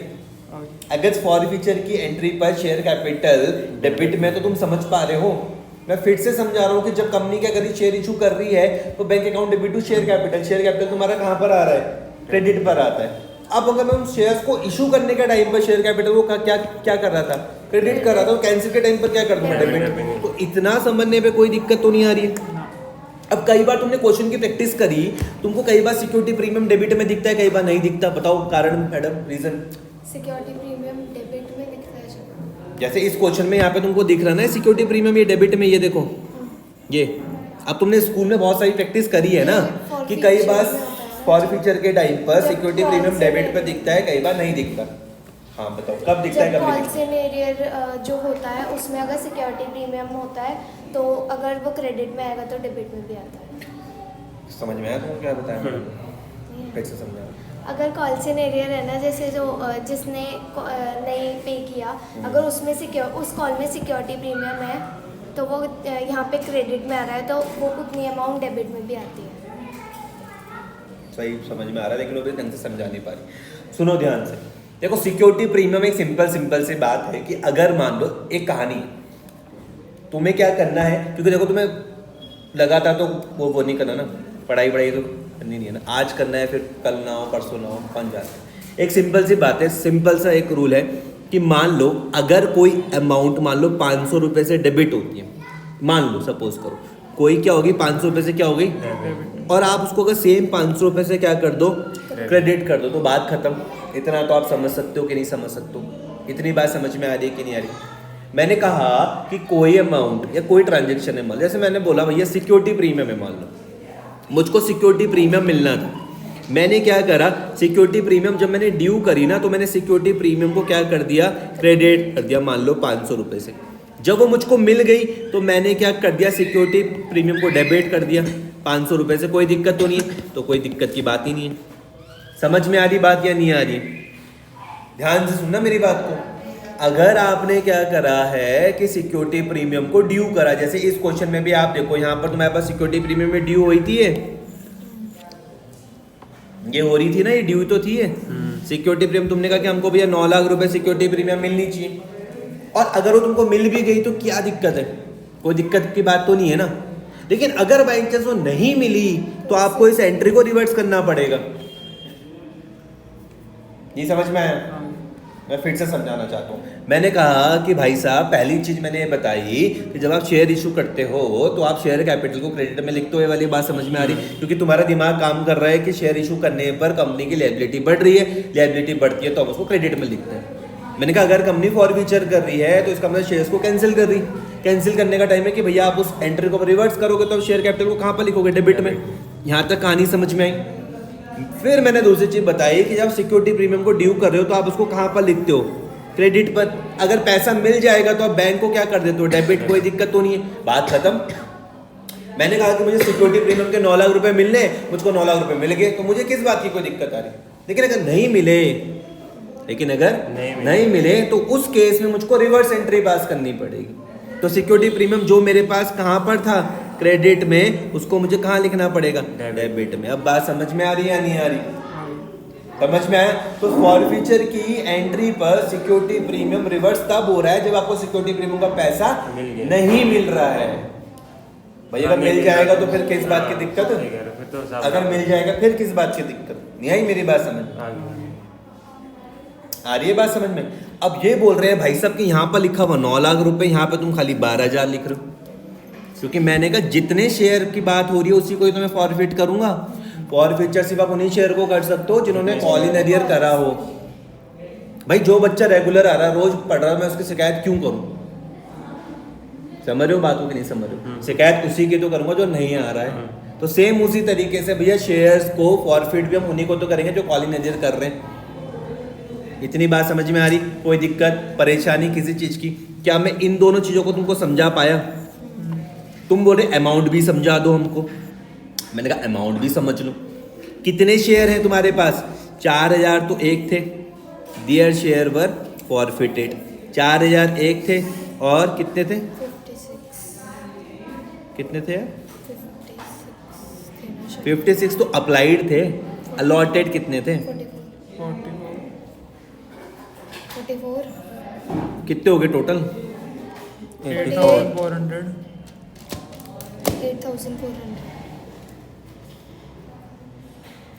अगर फॉरफिचर की एंट्री पर शेयर कैपिटल डेबिट में, तो तुम समझ पा रहे हो। मैं फिर से समझा रहा हूँ कि जब कंपनी क्या कर रही, शेयर इशू कर रही है, तो bank account debit to share capital तुम्हारा कहाँ पर आ रहा है, क्रेडिट पर आता है। अब अगर मैं उन शेयर्स को इशू करने के टाइम पर शेयर कैपिटल को क्या कर रहा था, क्रेडिट कर रहा था, कैंसिल के टाइम पर क्या कर दूंगा, डेबिट। तो इतना समझने पे कोई दिक्कत तो नहीं आ रही है। अब कई बार तुमने क्वेश्चन की प्रैक्टिस करी, तुमको कई बार सिक्योरिटी प्रीमियम डेबिट में दिखता है, कई बार नहीं दिखता। बताओ कारण madam, reason. Security premium debit में दिखता है शायद। जैसे इस क्वेश्चन में यहाँ पे तुमको दिख रहा है ना सिक्योरिटी प्रीमियम, ये डेबिट में, ये देखो ये। अब तुमने स्कूल में बहुत सारी प्रैक्टिस करी है ना कि कई बार फॉरफिचर के टाइम पर सिक्योरिटी प्रीमियम डेबिट पे दिखता है, कई बार नहीं दिखता। हाँ बताओ कब दिखता है, कब नहीं दिखता? कॉल्स इन एरियर जो होता है उसमें अगर सिक्योरिटी प्रीमियम होता है तो अगर वो क्रेडिट में आएगा तो डेबिट में भी आता है। समझ में आया तुमको क्या बताया? फिर से समझा। अगर कॉल्स इन एरियर है ना, जैसे जो जिसने नहीं पे किया, अगर उसमें उस कॉल में सिक्योरिटी प्रीमियम है तो वो यहाँ पे क्रेडिट में आ रहा है, तो वो उतनी अमाउंट डेबिट में भी आती है। सही समझ में आ रहा है, लेकिन वो भी ढंग से समझा नहीं पा रही। सुनो ध्यान से, देखो सिक्योरिटी प्रीमियम एक सिंपल सी बात है कि अगर मान लो एक कहानी है, तुम्हें क्या करना है, क्योंकि देखो तुम्हें लगातार तो वो नहीं करना ना, पढ़ाई तो करनी नहीं है ना, आज करना है, फिर कल ना हो, परसों ना हो, बन जाता है। एक सिंपल सी बात है, सिंपल सा एक रूल है कि मान लो अगर कोई अमाउंट मान लो 500 रुपये से डेबिट होती है, मान लो सपोज करो कोई क्या होगी 500 रुपये से क्या हो गई, और आप उसको अगर सेम 500 रुपये से क्या कर दो, क्रेडिट कर दो, तो बात खत्म। इतना तो आप समझ सकते हो कि नहीं समझ सकते हो? इतनी बात समझ में आ रही है कि नहीं आ रही? मैंने कहा कि कोई अमाउंट या कोई ट्रांजेक्शन है, मान जैसे मैंने बोला भैया सिक्योरिटी प्रीमियम है, मान लो मुझको सिक्योरिटी प्रीमियम मिलना था, मैंने क्या करा, सिक्योरिटी प्रीमियम जब मैंने ड्यू करी ना, तो मैंने सिक्योरिटी प्रीमियम को क्या कर दिया, क्रेडिट कर दिया, मान लो 500 रुपये से। जब वो मुझको मिल गई तो मैंने क्या कर दिया, सिक्योरिटी प्रीमियम को डेबिट कर दिया 500 रुपये से। कोई दिक्कत तो नहीं है? तो कोई दिक्कत की बात ही नहीं है। समझ में आ रही बात या नहीं आ रही? ड्यान से सुनना मेरी बात को। अगर आपने क्या करा है कि सिक्योरिटी प्रीमियम को ड्यू करा, जैसे इस क्वेश्चन में भी आप देखो यहाँ पर तुम्हारे पास सिक्योरिटी प्रीमियम में ड्यू हुई थी, ये हो रही थी ना, ये ड्यू तो थी। सिक्योरिटी प्रीमियम तुमने कहा कि हमको भैया 9 लाख रुपए सिक्योरिटी प्रीमियम मिलनी चाहिए, और अगर वो तुमको मिल भी गई तो क्या दिक्कत है? कोई दिक्कत की बात तो नहीं है ना। लेकिन अगर बाई चांस वो नहीं मिली तो आपको इस एंट्री को रिवर्स करना पड़ेगा। ये समझ में आया? मैं फिर से समझाना चाहता हूँ। मैंने कहा कि भाई साहब पहली चीज मैंने ये बताई कि जब आप शेयर इशू करते हो तो आप शेयर कैपिटल को क्रेडिट में लिखते हो, ये वाली बात समझ में आ रही? क्योंकि तुम्हारा दिमाग काम कर रहा है कि शेयर इशू करने पर कंपनी की लायबिलिटी बढ़ रही है, लायबिलिटी बढ़ती है तो आप उसको क्रेडिट में लिखते हैं। मैंने कहा अगर कंपनी फॉरफिचर कर रही है तो इसका मतलब शेयर्स को कैंसिल कर रही, कैंसिल करने का टाइम है कि भैया आप उस एंट्री को रिवर्स करोगे तो आप शेयर कैपिटल को कहाँ पर लिखोगे, डेबिट में। यहाँ तक कहानी समझ में आई? फिर मैंने दूसरी चीज बताई कि जब सिक्योरिटी प्रीमियम को ड्यू कर रहे हो तो आप उसको कहाँ पर लिखते हो, क्रेडिट पर। अगर पैसा मिल जाएगा तो आप बैंक को क्या कर देते हो, डेबिट। कोई दिक्कत तो नहीं है, बात खत्म। मैंने कहा कि मुझे सिक्योरिटी प्रीमियम के 9 लाख रुपए मिलने, मुझको 9 लाख रुपए मिल गए, तो मुझे किस बात की कोई दिक्कत आ रही? लेकिन अगर नहीं मिले तो उस केस में मुझको रिवर्स एंट्री पास करनी पड़ेगी। तो सिक्योरिटी प्रीमियम जो मेरे पास कहाँ पर था, क्रेडिट में, उसको मुझे कहाँ लिखना पड़ेगा, डेबिट में। अब बात समझ में आ रही है या नहीं आ रही? समझ में आया? तो फॉरफिचर की एंट्री पर सिक्योरिटी प्रीमियम रिवर्स तब हो रहा है जब आपको सिक्योरिटी प्रीमियम का पैसा नहीं मिल रहा है। भाई अगर मिल जाएगा तो फिर किस बात की दिक्कत? अगर मिल जाएगा फिर किस बात की दिक्कत? नहीं आई मेरी बात समझ? आ रही है बात समझ में? अब ये बोल रहे हैं भाई साहब कि यहाँ पर लिखा हुआ 9 लाख रुपए, यहाँ पर तुम खाली 12,000 लिख रहे हो। क्योंकि मैंने कहा जितने शेयर की बात हो रही है उसी को ही तो मैं फॉरफिट करूंगा। फॉरफिचर सिर्फ आप उन्हीं शेयर को कर सकते हो जिन्होंने कॉल इन एरियर करा हो। भाई जो बच्चा रेगुलर आ रहा है, रोज पढ़ रहा है, मैं उसकी शिकायत क्यों करूं? समझ रहे हो बात को कि नहीं समझ रहे हो? शिकायत उसी की तो करूंगा जो नहीं आ रहा है। तो सेम उसी तरीके से भैया शेयर्स को फॉरफिट भी हम उन्हीं को तो करेंगे जो कॉलिंग एजेंट कर रहे हैं। इतनी बात समझ में आ रही? कोई दिक्कत परेशानी किसी चीज की? क्या मैं इन दोनों चीजों को तुमको समझा पाया? तुम बोले अमाउंट भी समझा दो हमको, मैंने कहा अमाउंट भी समझ लो। कितने शेयर हैं तुम्हारे पास? 4000 तो एक थे, देयर शेयर वर फॉरफिटेड। 4000 एक थे और कितने थे? 56 कितने थे? 56 56 तो अप्लाइड थे। अलॉटेड कितने थे? 44 कितने हो गए टोटल? 8400 8400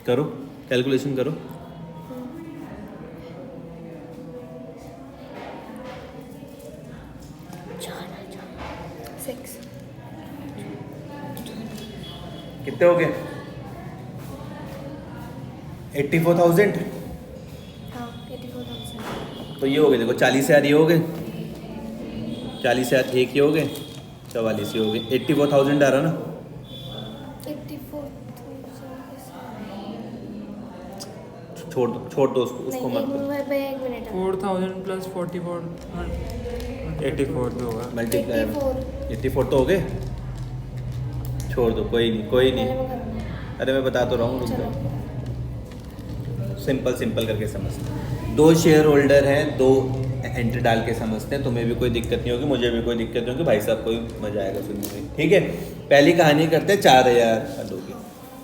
करो कैलकुलेशन करो। सिक्स कितने हो गए? 84,000। हाँ 84,000 तो ये हो गए, देखो 40,000 ये हो गए, 40,000 एक ये हो गए, 44 ये हो गए, 84,000 आ रहा ना। 84,000 छोड़ दो उसको मत करो। एक मिनट 4000 प्लस 44 84 भी होगा। मल्टीप्लाई 84 तो हो गए। छोड़ दो, कोई नहीं कोई नहीं। अरे मैं बता तो रहा हूँ, रुक जाओ। सिंपल करके समझते। 2 शेयर होल्डर हैं, 2 एंट्री डाल के समझते हैं। तुम्हें भी कोई दिक्कत नहीं होगी, मुझे भी कोई दिक्कत नहीं होगी, भाई साहब को भी मजा आएगा सुनने में। ठीक है, पहली कहानी करते हैं 4000 वालों की।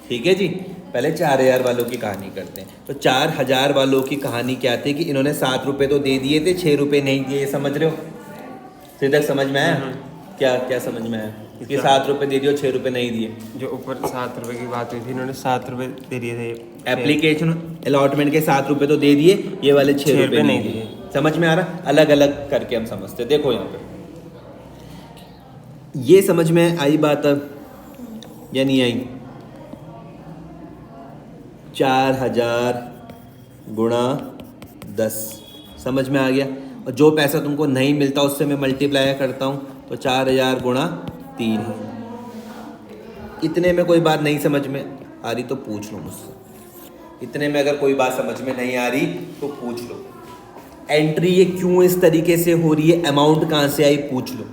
ठीक है जी, पहले 4000 वालों की कहानी करते हैं। तो 4000 वालों की कहानी क्या थी कि इन्होंने 7 रुपये तो दे दिए थे, 6 रुपये नहीं दिए। समझ रहे हो? सीधा समझ में आया? क्या समझ में आया कि 7 रुपये दे दिए और 6 रुपये नहीं दिए? जो ऊपर 7 रुपए की बात हुई थी, इन्होंने 7 रुपए दे दिए थे। एप्लीकेशन अलॉटमेंट के 7 रुपये तो दे दिए, ये वाले 6 रुपये नहीं दिए। समझ में आ रहा? अलग अलग करके हम समझते। देखो यहाँ पे ये समझ में आई बात अब या नहीं आई? 4000 गुणा 10 समझ में आ गया। और जो पैसा तुमको नहीं मिलता उससे मैं मल्टीप्लाई करता हूँ, तो 4000 गुणा 3 है। इतने में कोई बात नहीं समझ में आ रही तो पूछ लो मुझसे। इतने में अगर कोई बात समझ में नहीं आ रही तो पूछ लो। एंट्री ये क्यों इस तरीके से हो रही है, अमाउंट कहाँ से आई, पूछ लो।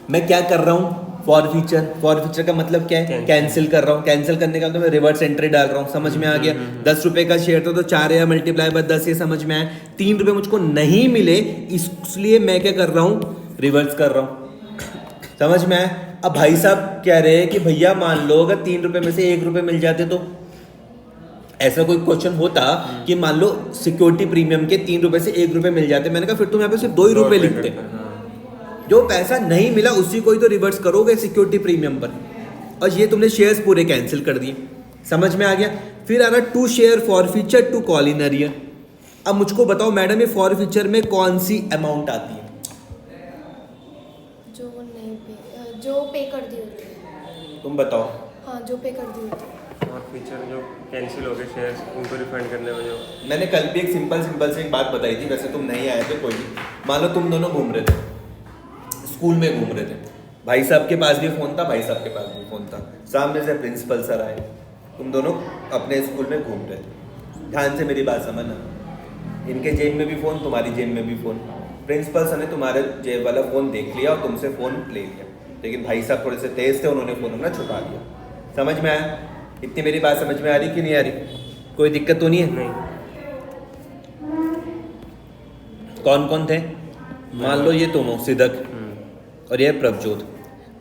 मैं क्या कर रहा हूँ? फॉरफीचर का मतलब क्या है? कैंसिल कर रहा हूँ। कैंसिल करने का मतलब मैं रिवर्स एंट्री डाल रहा हूँ। समझ में आ गया? 10 रुपए का शेयर था तो 4000 मल्टीप्लाई बाय 10, ये समझ में आया। 3 रुपए मुझको नहीं मिले, इसलिए मैं क्या कर रहा हूँ? रिवर्स कर रहा हूँ। समझ में आया? अब भाई साहब कह रहे हैं कि भैया मान लो अगर 3 रुपए में से 1 रुपए मिल जाते तो ऐसा कोई क्वेश्चन होता कि मान लो सिक्योरिटी प्रीमियम के 3 रुपए से 1 रुपए मिल जाते। मैंने कहा फिर तुम यहाँ पे सिर्फ 2 ही रुपए लिखते। जो पैसा नहीं मिला उसी को ही तो रिवर्स करोगे सिक्योरिटी प्रीमियम पर, और ये तुमने शेयर्स पूरे कैंसिल कर दिए। समझ में आ गया? फिर आ रहा 2 share forfeiture to call in arrear. अब मुझको बताओ मैडम, ये फॉरफीचर में कौन सी अमाउंट आती है? जो पे कर दी होती है। तुम बताओ। हाँ जो पे कर दी होती है। और फीचर जो कैंसिल हो गए शेयर्स, उनको रिफंड करने में जो मैंने कल भी एक सिंपल से एक बात बताई थी, वैसे तुम नहीं आए थे, कोई नहीं। मान लो तुम दोनों घूम रहे थे, स्कूल में घूम रहे थे, भाई साहब के पास भी फ़ोन था, भाई साहब के पास भी फ़ोन था, सामने से प्रिंसिपल सर आए, तुम दोनों अपने स्कूल में घूम रहे थे। ध्यान से मेरी बात समझना, इनके जेब में भी फ़ोन, तुम्हारी जेब में भी फ़ोन। प्रिंसिपल सर ने तुम्हारे जेब वाला फ़ोन देख लिया और तुमसे फ़ोन ले लिया, लेकिन भाई साहब थोड़े से तेज़ थे, उन्होंने फ़ोन अपना छुपा लिया। समझ में आया? इतनी मेरी बात समझ में आ रही कि नहीं आ रही? कोई दिक्कत तो नहीं है? नहीं। कौन कौन थे? मान लो ये तुम हो सिद्धक और ये प्रभजोत,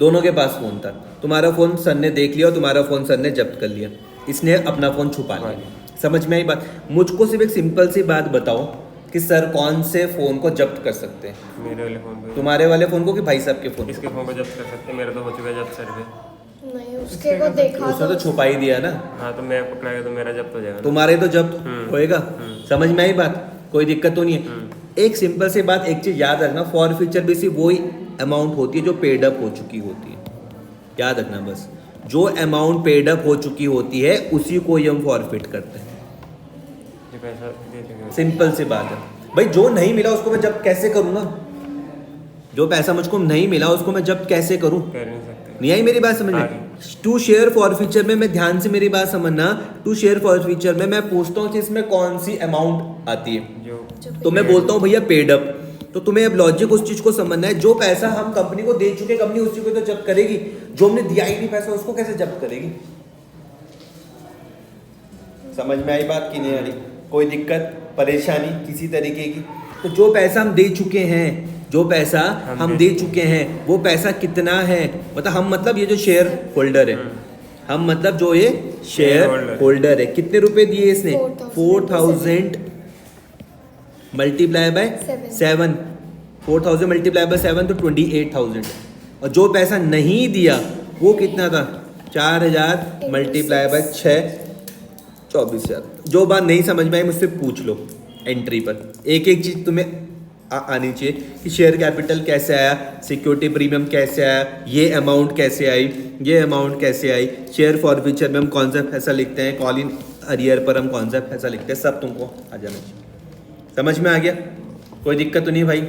दोनों के पास फ़ोन था। तुम्हारा फ़ोन सर ने देख लिया और तुम्हारा फ़ोन सर ने जब्त कर लिया, इसने अपना फ़ोन छुपा लिया। समझ में आई बात? मुझको सिर्फ एक सिंपल सी बात बताओ कि सर कौन से फ़ोन को जब्त कर सकते हैं? मेरे वाले फ़ोन पे, तुम्हारे वाले फ़ोन को कि भाई साहब के फ़ोन? इसके फ़ोन पे जब्त कर सकते हैं। मेरा तो हो चुका है जब्त सर पे। नहीं उसके को देखा उसने तो छुपा ही दिया ना। हाँ, तो मैं पकड़ा गया तो मेरा जब्त हो जाएगा। तुम्हारे तो जब्त होएगा। समझ में आई बात? कोई दिक्कत तो नहीं है। एक सिंपल सी बात, एक चीज़ याद रखना, फॉरफीचर भी सिर्फ वही अमाउंट होती है जो पेड अप हो चुकी होती है। याद रखना बस, जो अमाउंट पेड अप हो चुकी होती है उसी को ही हम फॉरफिट करते हैं। कि पैसा दे देंगे। सिंपल सी बात है भाई, जो नहीं मिला उसको मैं जब्त कैसे करूँगा? जो पैसा मुझको नहीं मिला उसको मैं जब्त कैसे करूँ? कर नहीं सकते। नहीं आई मेरी बात समझ में? टू शेयर फॉर फ्यूचर में मैं ध्यान से मेरी बात समझना, टू शेयर फॉर फ्यूचर में मैं पूछता हूँ कि इसमें कौन सी अमाउंट आती है, जो तो मैं बोलता हूँ भैया पेड अप। तो तुम्हें अब लॉजिक उस चीज को समझना है, जो पैसा हम कंपनी को दे चुके कंपनी उसी को तो जब्त करेगी, जो हमने दिया ही नहीं पैसा उसको कैसे जब्त करेगी? समझ में आई बात कि नहीं आ रही? कोई दिक्कत परेशानी किसी तरीके की? तो जो पैसा हम दे चुके हैं, जो पैसा हम दे चुके हैं वो पैसा कितना है, मतलब हम मतलब ये जो शेयर होल्डर है, हम मतलब जो ये शेयर होल्डर है, कितने रुपए दिए इसने? 4000 मल्टीप्लाई बाय 7, 4000 मल्टीप्लाई बाय 7 तो 28,000। और जो पैसा नहीं दिया वो कितना था? 4000 मल्टीप्लाई बाय 6, 24,000। जो बात नहीं समझ में आई मुझसे पूछ लो एंट्री पर, एक एक चीज तुम्हें आनी चाहिए कि शेयर कैपिटल कैसे आया, सिक्योरिटी प्रीमियम कैसे आया, ये अमाउंट कैसे आई, ये अमाउंट कैसे आई, शेयर फॉर फ्यूचर में हम कौन सा पैसा लिखते हैं, कॉल इन अरियर पर हम कौन सा पैसा लिखते हैं, सब तुमको आ जाना चाहिए। समझ में आ गया? कोई दिक्कत तो नहीं भाई?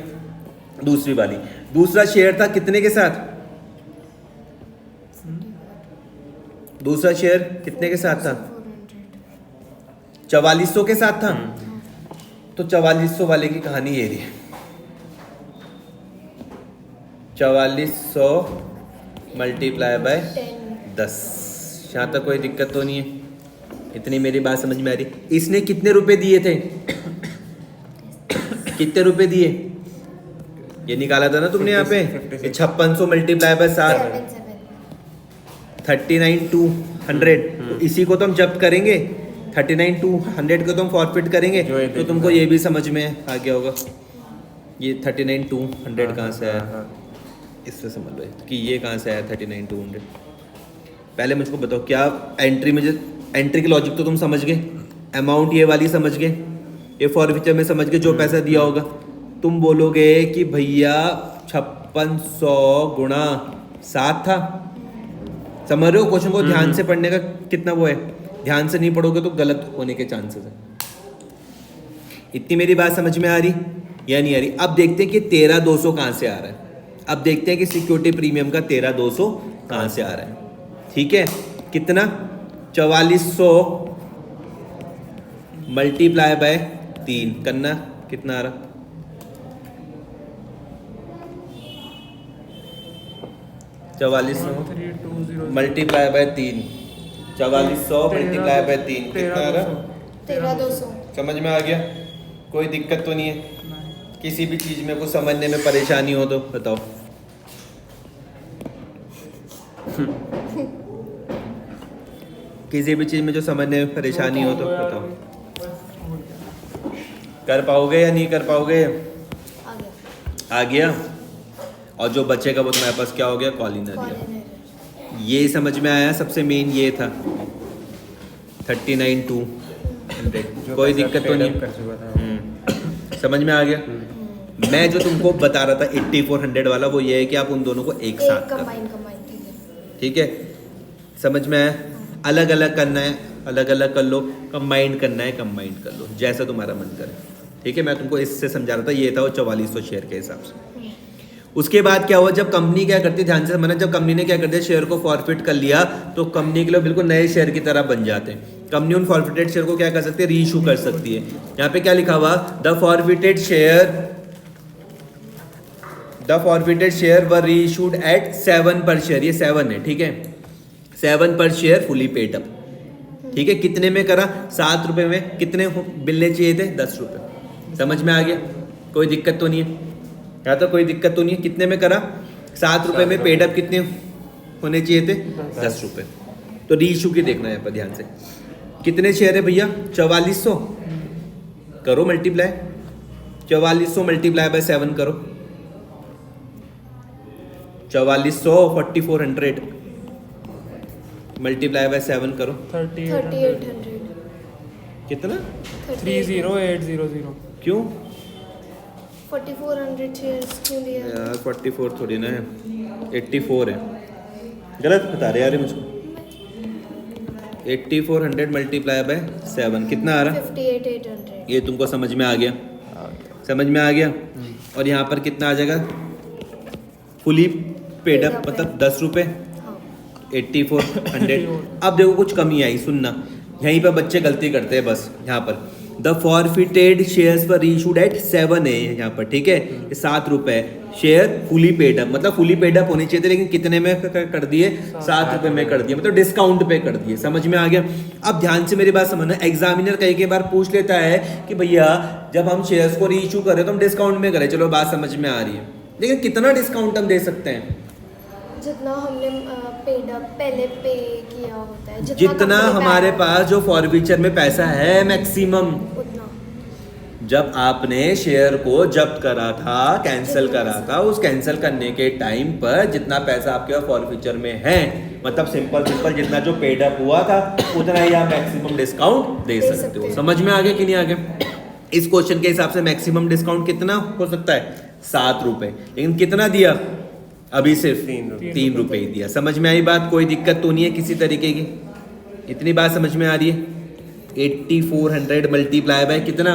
दूसरी वाली, दूसरा शेयर था कितने के साथ? दूसरा शेयर कितने के साथ था? 4400 के साथ था। तो 4400 वाले की कहानी ये रही है। 4400 मल्टीप्लाई बाय 10। यहाँ तक कोई दिक्कत तो नहीं है? इतनी मेरी बात समझ में आ रही? इसने कितने रुपए दिए थे? कितने रुपए दिए? ये निकाला था ना तुमने यहाँ पे? 5600 मल्टीप्लाई बाय 7, 39,200। तो इसी को तो हम जब्त करेंगे, 39,200 को तो हम फॉरफिट करेंगे। तो तुमको ये भी समझ में आ गया होगा ये 39,200 कहाँ से आया, इससे समझ लो कि ये कहाँ से आया 39,200। पहले मुझको बताओ, क्या एंट्री में, एंट्री की लॉजिक तो तुम समझ गए, अमाउंट ये वाली समझ गए, ये फॉर फ्यूचर में समझ गए जो पैसा दिया होगा। तुम बोलोगे कि भैया 5600 गुणा 7 था। समझ रहे हो क्वेश्चन को? ध्यान से पढ़ने का कितना वो है, ध्यान से नहीं पढ़ोगे तो गलत होने के चांसेस है। इतनी मेरी बात समझ में आ रही या नहीं आ रही? अब देखते हैं कि 13,200 कहाँ से आ रहा है। अब देखते हैं कि सिक्योरिटी प्रीमियम का 13,200 कहाँ से आ रहा है। ठीक है, कितना? 4400 मल्टीप्लाई बाय 3 करना, कितना आ रहा? 4400 मल्टीप्लाई बाय 3, 4400 मल्टीप्लाई बाय 3 कितना आ रहा? 13,200। समझ में आ गया? कोई दिक्कत तो नहीं है? किसी भी चीज में कुछ समझने में परेशानी हो तो बताओ। किसी भी चीज में जो समझने में परेशानी हो तो बताओ। कर पाओगे या नहीं कर पाओगे? आ गया। और जो बचेगा वो तुम्हारे पास क्या हो गया? Call in arrear. ये समझ में आया? सबसे मेन ये था 39,200। कोई दिक्कत तो नहीं? समझ में आ गया? मैं जो तुमको बता रहा था 8400 वाला, वो ये है कि आप उन दोनों को एक साथ कंबाइन। ठीक है, समझ में आया? अलग अलग करना है, अलग अलग कर लो, कंबाइंड करना है, कंबाइंड कर लो, जैसा तुम्हारा मन करे। ठीक है, मैं तुमको इससे समझा रहा था, ये था वो 4400 शेयर के हिसाब से। उसके बाद क्या हुआ, जब कंपनी क्या करती है, ध्यान से समझना, जब कंपनी ने क्या कर दिया, शेयर को फॉरफिट कर लिया, तो कंपनी के लिए बिल्कुल नए शेयर की तरह बन जाते हैं। कंपनी उन फॉरफिटेड शेयर को क्या कर सकती है? रीइशू कर सकती है। यहाँ पे क्या लिखा हुआ? The forfeited share were reissued at 7 per share. ये 7 है, ठीक है, 7 per share fully paid up. ठीक है, कितने में करा? 7 रुपए में। कितने मिलने चाहिए थे? 10 रुपए। समझ में आ गया? कोई दिक्कत तो नहीं है? या तो कोई दिक्कत तो नहीं है? कितने में करा? 7 रुपए में। पेड अप कितने होने चाहिए थे? 10 रुपए। तो रीइशू की देखना है यहाँ पर ध्यान से। कितने शेयर है भैया? 4400 करो मल्टीप्लाई, 4400 मल्टीप्लाई बाय 7 करो, 4400 4400 मल्टीप्लाई बाय 7 करो, 3800। कितना? 30800। क्यों 4400 शेयर्स क्यों लिया? यार 44 थोड़ी ना है, 84 है। गलत बता रहे यार ये मुझको, 8400 मल्टीप्लाई बाय 7 कितना आ रहा? 58,800। ये तुमको समझ में आ गया? समझ में आ गया। और यहाँ पर कितना आ जाएगा? फुली पेड अप मतलब 10 रुपये, हाँ 8400। अब देखो कुछ कमी आई, सुनना, यहीं पर बच्चे गलती करते हैं बस। यहाँ पर the forfeited shares were issued at 7 है यहाँ पर, ठीक है, ये 7 रुपये शेयर फुली पेड अप, मतलब फुली पेड अप होनी चाहिए थे, लेकिन कितने में कर दिए? 7 रुपये में कर दिए, मतलब डिस्काउंट पे कर दिए। समझ में आ गया? अब ध्यान से मेरी बात समझना, एग्जामिनर कई बार पूछ लेता है कि भैया जब हम शेयर्स को री इशू करें तो हम डिस्काउंट में करें, चलो बात समझ में आ रही है, लेकिन कितना डिस्काउंट हम दे सकते हैं? जितना हमने पेड अप पहले पे किया होता है, जितना company पे हमारे आया, पास जो फॉरफीचर में पैसा है मैक्सिमम, उतना। जब आपने शेयर को जब्त करा था, कैंसिल करा था, उस कैंसिल करने के टाइम पर जितना पैसा आपके पास फॉरफीचर में है, मतलब सिंपल जितना जो पेड अप हुआ था उतना ही आप मैक्सिमम डिस्काउंट दे सकते हो। समझ में आ गया कि नहीं आ गया? इस क्वेश्चन के हिसाब से मैक्सिमम डिस्काउंट कितना हो सकता है? 7 रुपए, लेकिन कितना दिया? अभी सिर्फ 3 रुपए ही दिया। समझ में आई बात? कोई दिक्कत तो नहीं है किसी तरीके की? इतनी बात समझ में आ रही है? 8400 मल्टीप्लाई बाय कितना?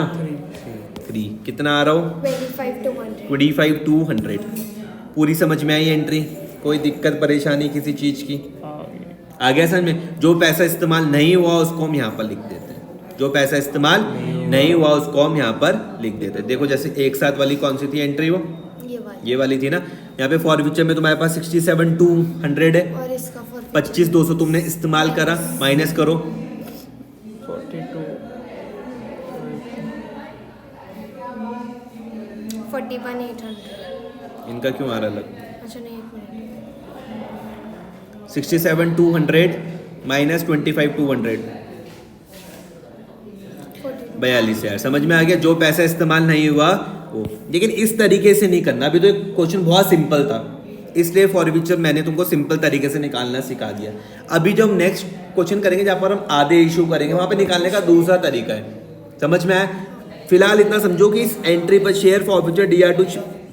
3 कितना आ रहा हो? 25,200। 25,200। पूरी समझ में आई एंट्री? कोई दिक्कत परेशानी किसी चीज की? आ गया समझ में? जो पैसा इस्तेमाल नहीं हुआ उसको हम यहाँ पर लिख देते हैं, जो पैसा इस्तेमाल नहीं हुआ उसको हम यहाँ पर लिख देते हैं। देखो जैसे एक साथ वाली कौन सी थी एंट्री? वो ये वाली थी ना। यहाँ पे फॉरफीचर में तुम्हारे पास 67,200 है, और इसका 25,200 तुमने इस्तेमाल करा, माइनस करो 41,800। इनका क्यों आ रहा अलग? अच्छा नहीं, एक मिनट। 67,200 माइनस 25,200 42 यार। समझ में आ गया? जो पैसा इस्तेमाल नहीं हुआ वो, लेकिन इस तरीके से नहीं करना। अभी तो एक क्वेश्चन बहुत सिंपल था, इसलिए फॉरफीचर मैंने तुमको सिंपल तरीके से निकालना सिखा दिया। अभी जो हम नेक्स्ट क्वेश्चन करेंगे जहाँ पर हम आधे इशू करेंगे, वहाँ पे निकालने का दूसरा तरीका है। समझ में आया? फिलहाल इतना समझो कि इस एंट्री पर share forfeiture DR2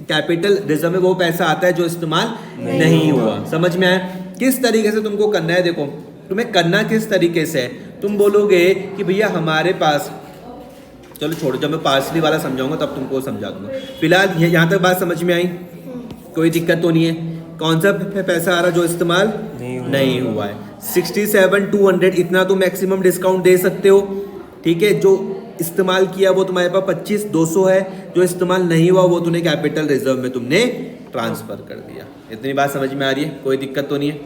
capital reserve में वो पैसा आता है जो इस्तेमाल नहीं हुआ। समझ में आया? किस तरीके से तुमको करना है? देखो तुम्हें करना किस तरीके से है। तुम बोलोगे कि भैया हमारे पास, चलो छोड़ो, जब मैं पार्सली वाला समझाऊंगा तब तुमको समझा दूंगा। फिलहाल यहाँ तक बात समझ में आई? कोई दिक्कत तो नहीं है? कौन सा पैसा आ रहा जो इस्तेमाल नहीं हुआ है? 67,200 इतना तो मैक्सिमम डिस्काउंट दे सकते हो, ठीक है। जो इस्तेमाल किया वो तुम्हारे पास 25,200 है, जो इस्तेमाल नहीं हुआ वो तूने कैपिटल रिजर्व में तुमने ट्रांसफर कर दिया। इतनी बात समझ में आ रही है? कोई दिक्कत तो नहीं है?